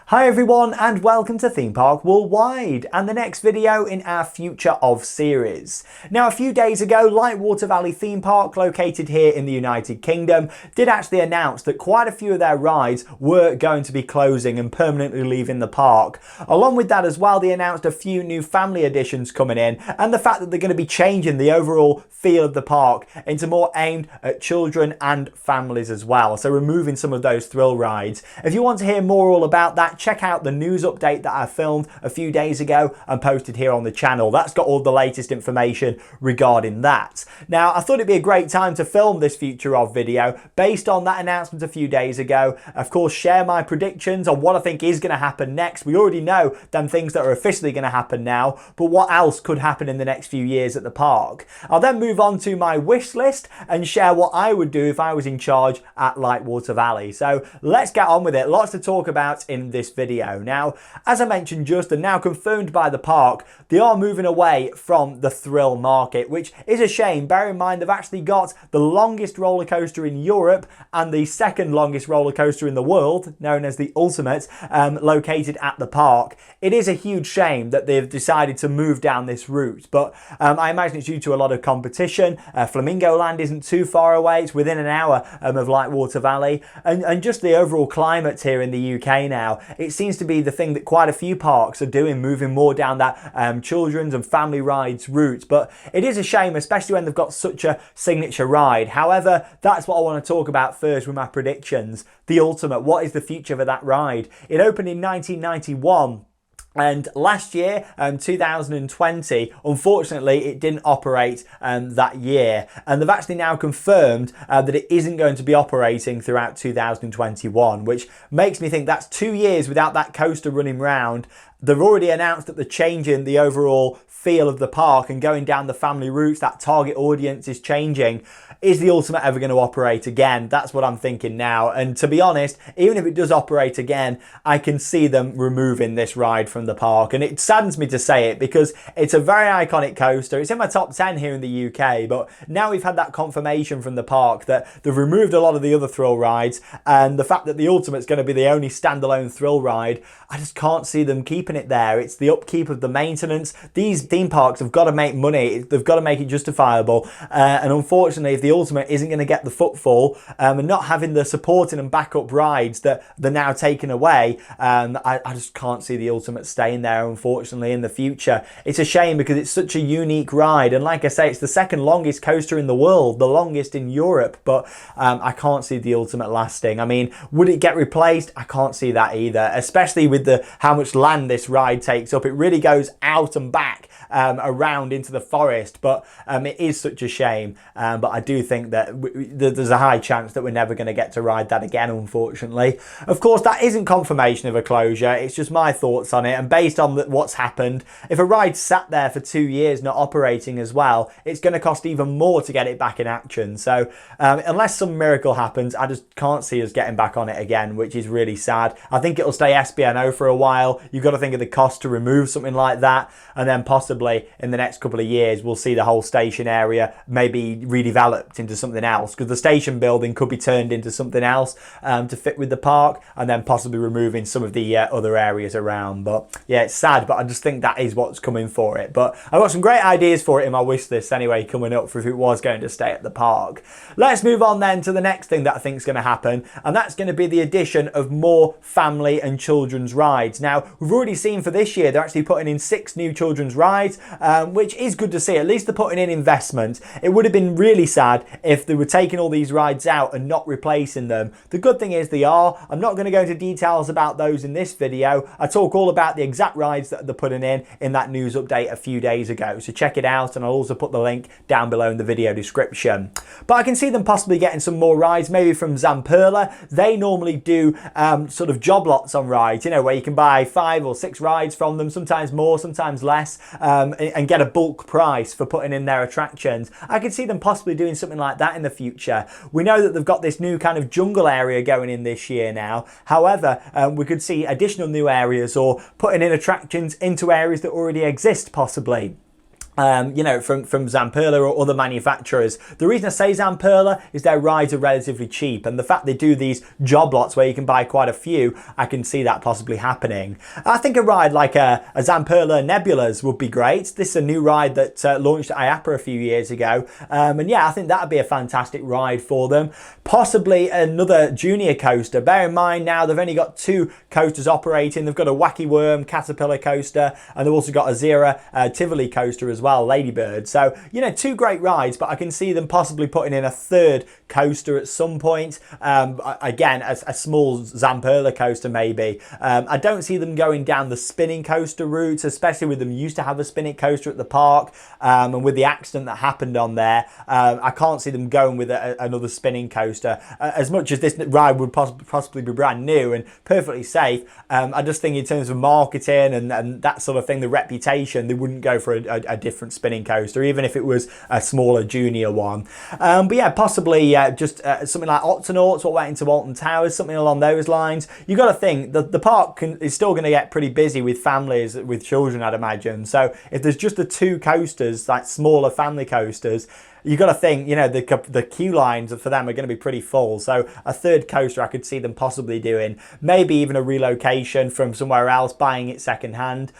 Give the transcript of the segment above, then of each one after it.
Hi everyone and welcome to Theme Park Worldwide and the next video in our Future Of series. Now a few days ago, Lightwater Valley theme park located here in the United Kingdom did actually announce that quite a few of their rides were going to be closing and permanently leaving the park. Along with that as well, they announced a few new family additions coming in and the fact that they're going to be changing the overall feel of the park into more aimed at children and families as well. So removing some of those thrill rides. If you want to hear more all about that, check out the news update that I filmed a few days ago and posted here on the channel. That's got all the latest information regarding that. Now, I thought it'd be a great time to film this Future Of video based on that announcement a few days ago. Of course, share my predictions on what I think is going to happen next. We already know them things that are officially going to happen now, but what else could happen in the next few years at the park? I'll then move on to my wish list and share what I would do if I was in charge at Lightwater Valley. So let's get on with it. Lots to talk about in this video. Now, as I mentioned just and now confirmed by the park, they are moving away from the thrill market, which is a shame. Bear in mind, they've actually got the longest roller coaster in Europe and the second longest roller coaster in the world, known as the Ultimate, located at the park. It is a huge shame that they've decided to move down this route, but I imagine it's due to a lot of competition. Flamingo Land isn't too far away. It's within an hour of Lightwater Valley, and just the overall climate here in the UK now, it seems to be the thing that quite a few parks are doing, moving more down that children's and family rides route. But it is a shame, especially when they've got such a signature ride. However, that's what I want to talk about first with my predictions. The Ultimate, what is the future for that ride? It opened in 1991. And last year, 2020, unfortunately, it didn't operate that year. And they've actually now confirmed that it isn't going to be operating throughout 2021, which makes me think that's 2 years without that coaster running round. They've already announced that they're changing the overall feel of the park and going down the family routes. That target audience is changing. Is the Ultimate ever going to operate again? That's what I'm thinking now. And to be honest, even if it does operate again, I can see them removing this ride from the park. And it saddens me to say it because it's a very iconic coaster. It's in my top 10 here in the UK, but now we've had that confirmation from the park that they've removed a lot of the other thrill rides, and the fact that the Ultimate's going to be the only standalone thrill ride, I just can't see them keeping it there. It's the upkeep of the maintenance. These theme parks have got to make money. They've got to make it justifiable. And unfortunately, if the Ultimate isn't going to get the footfall and not having the supporting and backup rides that they're now taking away, I just can't see the Ultimate staying there, unfortunately, in the future. It's a shame because it's such a unique ride. And like I say, it's the second longest coaster in the world, the longest in Europe. But I can't see the Ultimate lasting. I mean, would it get replaced? I can't see that either, especially with how much land this ride takes up. It really goes out and back around into the forest, but it is such a shame. But I do think that there's a high chance that we're never going to get to ride that again, unfortunately. Of course, that isn't confirmation of a closure. It's just my thoughts on it, and based on what's happened, if a ride sat there for 2 years not operating as well, it's going to cost even more to get it back in action. So unless some miracle happens, I just can't see us getting back on it again, which is really sad. I think it'll stay SBNO for a while. You've got to think of the cost to remove something like that, and then possibly in the next couple of years we'll see the whole station area maybe redeveloped into something else, because the station building could be turned into something else to fit with the park, and then possibly removing some of the other areas around. But yeah, it's sad, but I just think that is what's coming for it. But I've got some great ideas for it in my wish list anyway coming up for if it was going to stay at the park. Let's move on then to the next thing that I think is going to happen, and that's going to be the addition of more family and children's rides. Now, we've already seen for this year they're actually putting in 6 new children's rides, which is good to see. At least they're putting in investment. It would have been really sad if they were taking all these rides out and not replacing them. The good thing is they are. I'm not going to go into details about those in this video. I talk all about the exact rides that they're putting in that news update a few days ago, so check it out, and I'll also put the link down below in the video description. But I can see them possibly getting some more rides, maybe from Zamperla. They normally do sort of job lots on rides, you know, where you can buy 5 or 6 rides from them, sometimes more, sometimes less, and get a bulk price for putting in their attractions. I could see them possibly doing something like that in the future. We know that they've got this new kind of jungle area going in this year now. However, we could see additional new areas or putting in attractions into areas that already exist possibly. you know, from Zamperla or other manufacturers. The reason I say Zamperla is their rides are relatively cheap, and the fact they do these job lots where you can buy quite a few, I can see that possibly happening. I think a ride like a Zamperla Nebulas would be great. This is a new ride that launched at IAPA a few years ago, and yeah, I think that would be a fantastic ride for them. Possibly another junior coaster. Bear in mind now they've only got 2 coasters operating. They've got a Wacky Worm Caterpillar coaster, and they've also got a Zera Tivoli coaster as well. Ladybird. So, you know, 2 great rides, but I can see them possibly putting in a 3rd coaster at some point. Again, a small Zamperla coaster maybe. I don't see them going down the spinning coaster route, especially with them used to have a spinning coaster at the park, and with the accident that happened on there, I can't see them going with another spinning coaster. As much as this ride would possibly be brand new and perfectly safe, I just think in terms of marketing and that sort of thing, the reputation, they wouldn't go for a different spinning coaster, even if it was a smaller junior one. But yeah, possibly just something like Octonauts, what went into Alton Towers, something along those lines. You got to think that the park is still going to get pretty busy with families, with children, I'd imagine. So if there's just the 2 coasters, like smaller family coasters, you got to think, you know, the queue lines for them are going to be pretty full. So a 3rd coaster I could see them possibly doing. Maybe even a relocation from somewhere else, buying it second hand.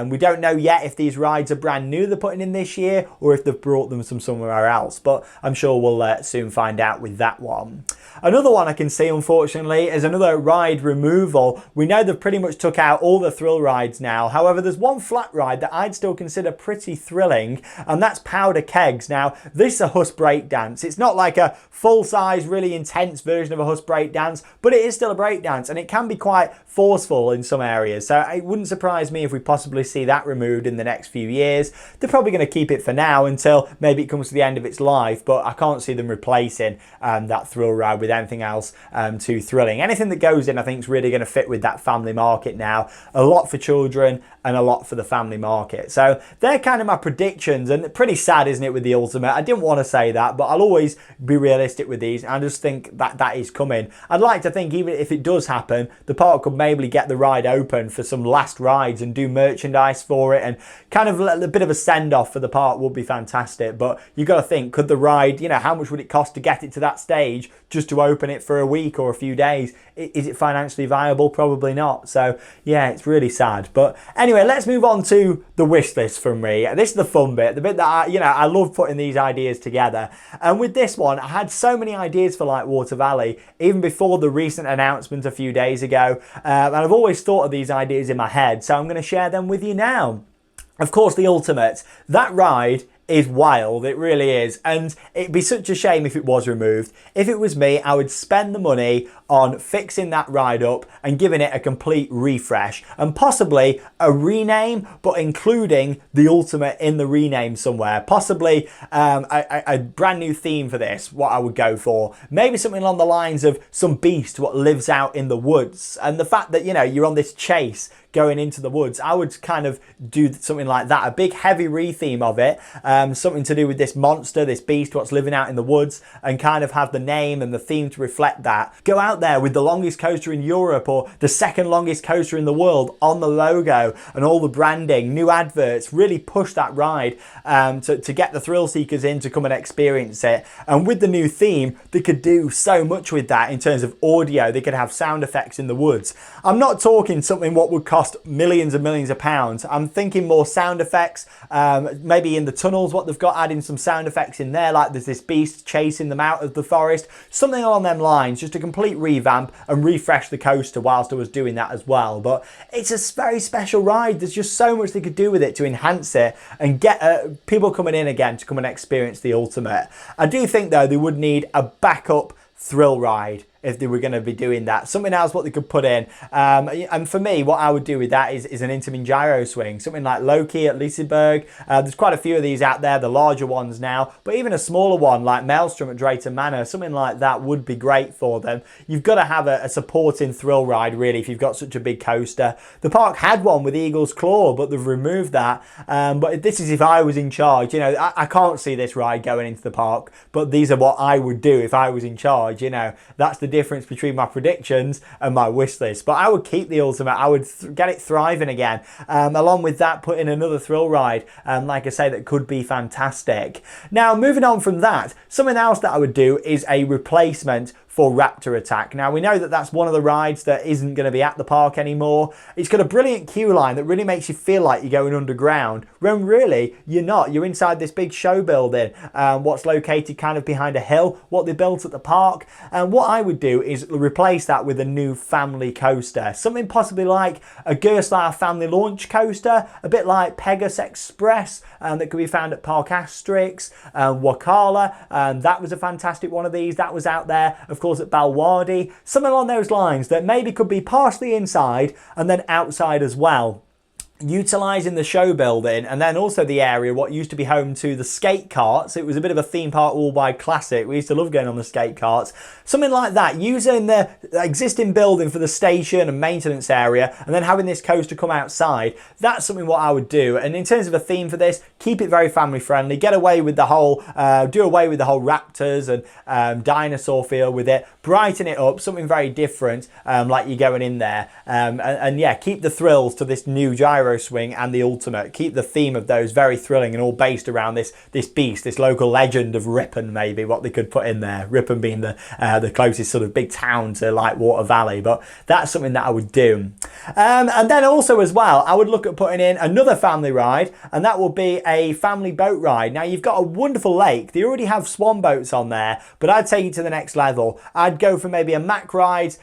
We don't know yet if these rides are brand new they're putting in this year, or if they've brought them from somewhere else. But I'm sure we'll soon find out with that one. Another one I can see, unfortunately, is another ride removal. We know they've pretty much took out all the thrill rides now. However, there's one flat ride that I'd still consider pretty thrilling, and that's Powder Kegs. Now, this is a Huss breakdance. It's not like a full-size, really intense version of a Huss breakdance, but it is still a breakdance, and it can be quite forceful in some areas. So it wouldn't surprise me if we possibly see that removed in the next few years. They're probably going to keep it for now until maybe it comes to the end of its life, but I can't see them replacing that thrill ride with anything else too thrilling. Anything that goes in, I think, is really going to fit with that family market now. A lot for children and a lot for the family market. So they're kind of my predictions, and pretty sad, isn't it, with the Ultimate? I didn't want to say that, but I'll always be realistic with these. I just think that is coming. I'd like to think, even if it does happen, the park could maybe get the ride open for some last rides and do merchandise for it, and kind of a bit of a send-off for the park would be fantastic. But you got to think, could the ride, you know, how much would it cost to get it to that stage just to open it for a week or a few days? Is it financially viable? Probably not. So yeah, it's really sad. But anyway, let's move on to the wish list from me. This is the fun bit, the bit that I love putting these ideas together. And with this one, I had so many ideas for Lightwater Valley, even before the recent announcement a few days ago. And I've always thought of these ideas in my head, so I'm going to share them with you now. Of course, the Ultimate. That ride is wild, it really is, and it'd be such a shame if it was removed. If it was me, I would spend the money on fixing that ride up and giving it a complete refresh, and possibly a rename, but including the Ultimate in the rename somewhere. Possibly a brand new theme for this, what I would go for. Maybe something along the lines of some beast what lives out in the woods, and the fact that, you know, you're on this chase going into the woods, I would kind of do something like that, a big heavy re-theme of it, something to do with this monster, this beast, what's living out in the woods, and kind of have the name and the theme to reflect that. Go out there with the longest coaster in Europe or the 2nd longest coaster in the world on the logo and all the branding, new adverts, really push that ride to get the thrill seekers in to come and experience it. And with the new theme, they could do so much with that in terms of audio. They could have sound effects in the woods. I'm not talking something what would cost millions and millions of pounds. I'm thinking more sound effects, maybe in the tunnels, what they've got, adding some sound effects in there, like there's this beast chasing them out of the forest, something along them lines, just a complete revamp and refresh the coaster whilst I was doing that as well. But it's a very special ride. There's just so much they could do with it to enhance it and get people coming in again to come and experience the Ultimate. I do think though they would need a backup thrill ride if they were going to be doing that. Something else what they could put in. And for me, what I would do with that is an Intamin gyro swing. Something like Loki at Liseberg. There's quite a few of these out there, the larger ones now. But even a smaller one like Maelstrom at Drayton Manor, something like that would be great for them. You've got to have a supporting thrill ride, really, if you've got such a big coaster. The park had one with Eagle's Claw, but they've removed that. But this is if I was in charge. You know, I can't see this ride going into the park, but these are what I would do if I was in charge. You know, that's the difference between my predictions and my wish list. But I would keep the Ultimate. I would get it thriving again. Along with that, put in another thrill ride, like I say, that could be fantastic. Now, moving on from that, something else that I would do is a replacement for Raptor Attack. Now, we know that that's one of the rides that isn't going to be at the park anymore. It's got a brilliant queue line that really makes you feel like you're going underground, when really you're not. You're inside this big show building, what's located kind of behind a hill, what they built at the park. And what I would do is replace that with a new family coaster, something possibly like a Gerstlauer family launch coaster, a bit like Pegasus Express, that could be found at Park Asterix, Wakala. That was a fantastic one of these that was out there. Of course, at Balwadi, something along those lines that maybe could be partially inside and then outside as well, utilising the show building and then also the area what used to be home to the skate carts. It was a bit of a theme park worldwide classic. We used to love going on the skate carts. Something like that, using the existing building for the station and maintenance area and then having this coaster come outside. That's something what I would do. And in terms of a theme for this, keep it very family friendly, get away with the whole do away with the whole raptors and dinosaur feel with it, brighten it up, something very different, like you're going in there, and yeah, keep the thrills to this new gyro swing and the Ultimate. Keep the theme of those very thrilling and all based around this beast, this local legend of Ripon, maybe what they could put in there. Ripon being the closest sort of big town to Lightwater Valley, but that's something that I would do. And then also as well, I would look at putting in another family ride, and that will be a family boat ride. Now, you've got a wonderful lake. They already have swan boats on there, but I'd take it to the next level. I'd go for maybe a Mack ride,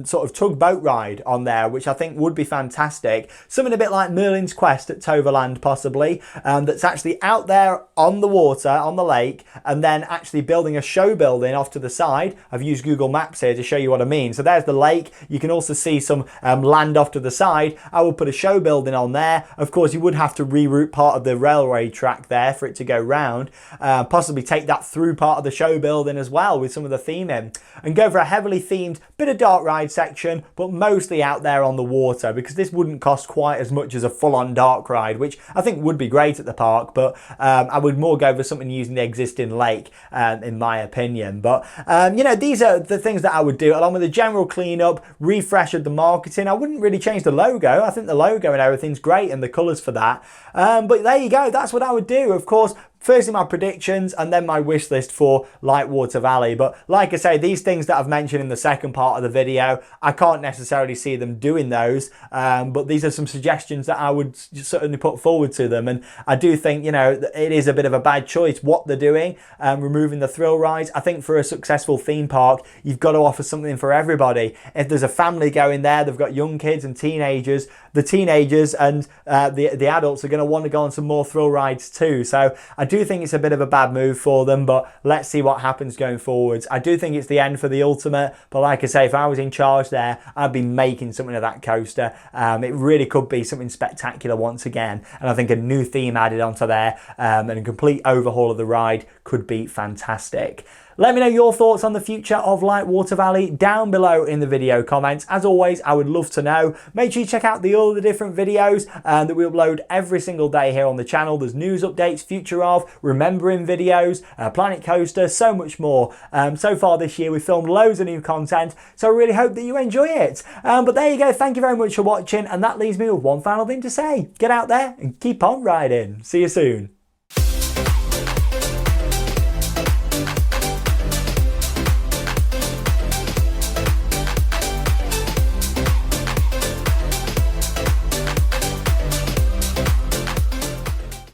sort of tugboat ride on there, which I think would be fantastic. Something a bit like Merlin's Quest at Toverland possibly, that's actually out there on the water, on the lake, and then actually building a show building off to the side. I've used Google Maps here to show you what I mean. So there's the lake. You can also see some land off to the side. I would put a show building on there. Of course, you would have to reroute part of the railway track there for it to go round, possibly take that through part of the show building as well with some of the theming, and go for a heavily themed bit of dark ride section, but mostly out there on the water, because this wouldn't cost quite as much as a full-on dark ride, which I think would be great at the park, but I would more go for something using the existing lake, in my opinion. But you know, these are the things that I would do, along with a general cleanup, refresh of the marketing. I wouldn't really change the logo. I think the logo and everything's great, and the colours for that. But there you go, that's what I would do. Of course, firstly my predictions and then my wish list for Lightwater Valley. But like I say, these things that I've mentioned in the second part of the video, I can't necessarily see them doing those, but these are some suggestions that I would certainly put forward to them. And I do think, you know, it is a bit of a bad choice what they're doing, removing the thrill rides. I think for a successful theme park, you've got to offer something for everybody. If there's a family going there, they've got young kids and teenagers, the teenagers and the adults are going to want to go on some more thrill rides too. So I do think it's a bit of a bad move for them, but let's see what happens going forwards. I do think it's the end for the Ultimate, but like I say, if I was in charge there, I'd be making something of that coaster. It really could be something spectacular once again, and I think a new theme added onto there, and a complete overhaul of the ride could be fantastic. Let me know your thoughts on the future of Lightwater Valley down below in the video comments. As always, I would love to know. Make sure you check out the other different videos that we upload every single day here on the channel. There's news updates, future of, remembering videos, Planet Coaster, so much more. So far this year, we've filmed loads of new content, so I really hope that you enjoy it. But there you go. Thank you very much for watching, and that leaves me with one final thing to say. Get out there and keep on riding. See you soon.